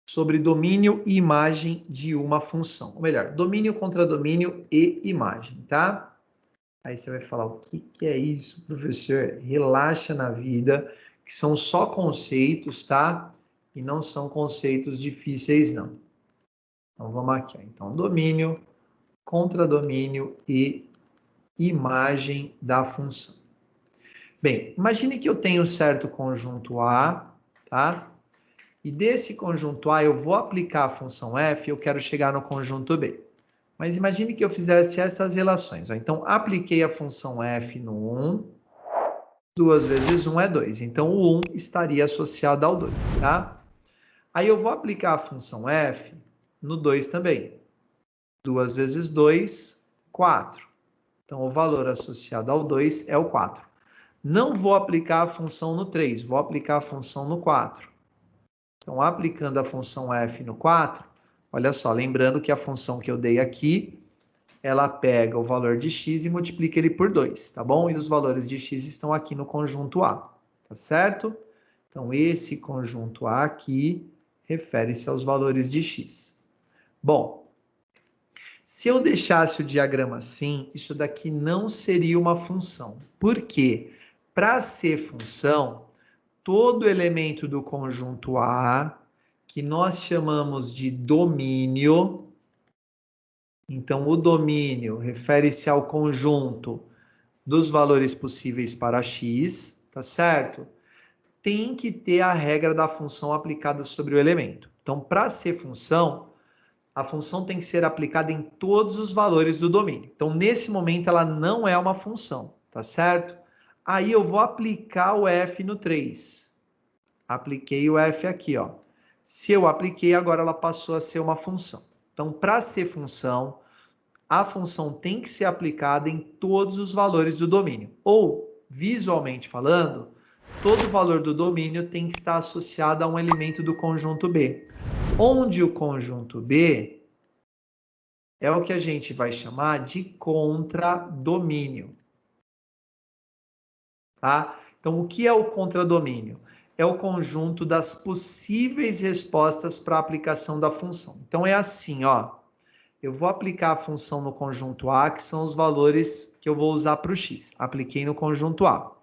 sobre domínio e imagem de uma função. Ou melhor, domínio, contradomínio e imagem, tá? Aí você vai falar, o que é isso, professor? Relaxa na vida, que são só conceitos, tá? E não são conceitos difíceis, não. Então, vamos aqui. Ó. Então, domínio, contradomínio e imagem da função. Bem, imagine que eu tenho certo conjunto A, tá? E desse conjunto A eu vou aplicar a função f e eu quero chegar no conjunto B. Mas imagine que eu fizesse essas relações. Ó. Então, apliquei a função f no 1, 2 vezes 1 é 2. Então, o 1 estaria associado ao 2, tá? Aí eu vou aplicar a função f no 2 também. 2 vezes 2, 4. Então, o valor associado ao 2 é o 4. Não vou aplicar a função no 3, vou aplicar a função no 4. Então, aplicando a função f no 4, olha só, lembrando que a função que eu dei aqui, ela pega o valor de x e multiplica ele por 2, tá bom? E os valores de x estão aqui no conjunto A, tá certo? Então, esse conjunto A aqui refere-se aos valores de x. Bom, se eu deixasse o diagrama assim, isso daqui não seria uma função. Por quê? Para ser função, todo elemento do conjunto A, que nós chamamos de domínio, então o domínio refere-se ao conjunto dos valores possíveis para x, tá certo? Tem que ter a regra da função aplicada sobre o elemento. Então, para ser função, a função tem que ser aplicada em todos os valores do domínio. Então, nesse momento, ela não é uma função, tá certo? Aí eu vou aplicar o f no 3. Apliquei o f aqui, ó. Se eu apliquei, agora ela passou a ser uma função. Então, para ser função, a função tem que ser aplicada em todos os valores do domínio. Ou, visualmente falando, todo valor do domínio tem que estar associado a um elemento do conjunto B. Onde o conjunto B é o que a gente vai chamar de contradomínio. Tá? Então, o que é o contradomínio? É o conjunto das possíveis respostas para a aplicação da função. Então, é assim, ó. Eu vou aplicar a função no conjunto A, que são os valores que eu vou usar para o x. Apliquei no conjunto A.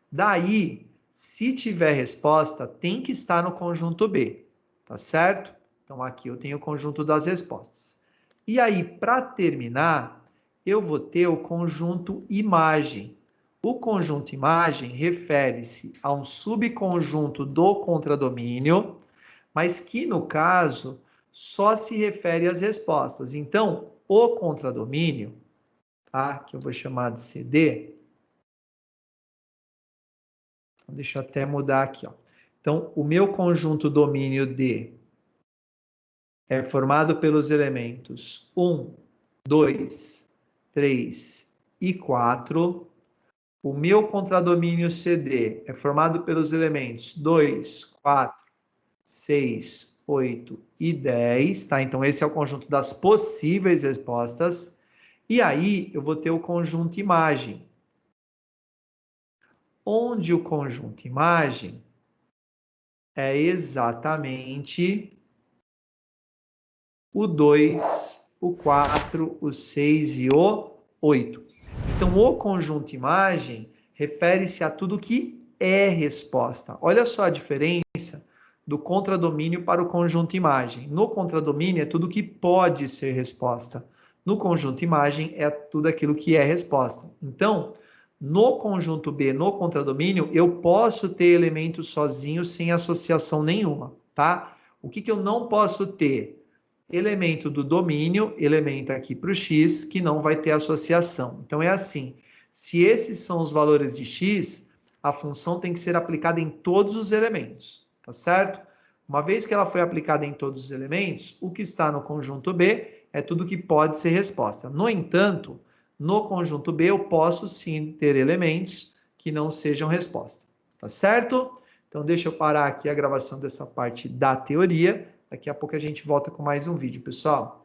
Daí, se tiver resposta, tem que estar no conjunto B, tá certo? Então, aqui eu tenho o conjunto das respostas. E aí, para terminar, eu vou ter o conjunto imagem. O conjunto imagem refere-se a um subconjunto do contradomínio, mas que, no caso, só se refere às respostas. Então, o contradomínio, tá? Que eu vou chamar de CD. Então, deixa eu até mudar aqui, ó. Então, o meu conjunto domínio D é formado pelos elementos 1, 2, 3 e 4. O meu contradomínio CD é formado pelos elementos 2, 4, 6, 8 e 10, tá? Então, esse é o conjunto das possíveis respostas. E aí, eu vou ter o conjunto imagem. Onde o conjunto imagem é exatamente o 2, o 4, o 6 e o 8. Então, o conjunto imagem refere-se a tudo que é resposta. Olha só a diferença do contradomínio para o conjunto imagem. No contradomínio é tudo que pode ser resposta. No conjunto imagem é tudo aquilo que é resposta. Então, no conjunto B, no contradomínio, eu posso ter elementos sozinhos sem associação nenhuma, tá? O que eu não posso ter? Elemento do domínio, elemento aqui para o x, que não vai ter associação. Então, é assim, se esses são os valores de x, a função tem que ser aplicada em todos os elementos, tá certo? Uma vez que ela foi aplicada em todos os elementos, o que está no conjunto B é tudo que pode ser resposta. No entanto, no conjunto B eu posso sim ter elementos que não sejam resposta, tá certo? Então, deixa eu parar aqui a gravação dessa parte da teoria. Daqui a pouco a gente volta com mais um vídeo, pessoal.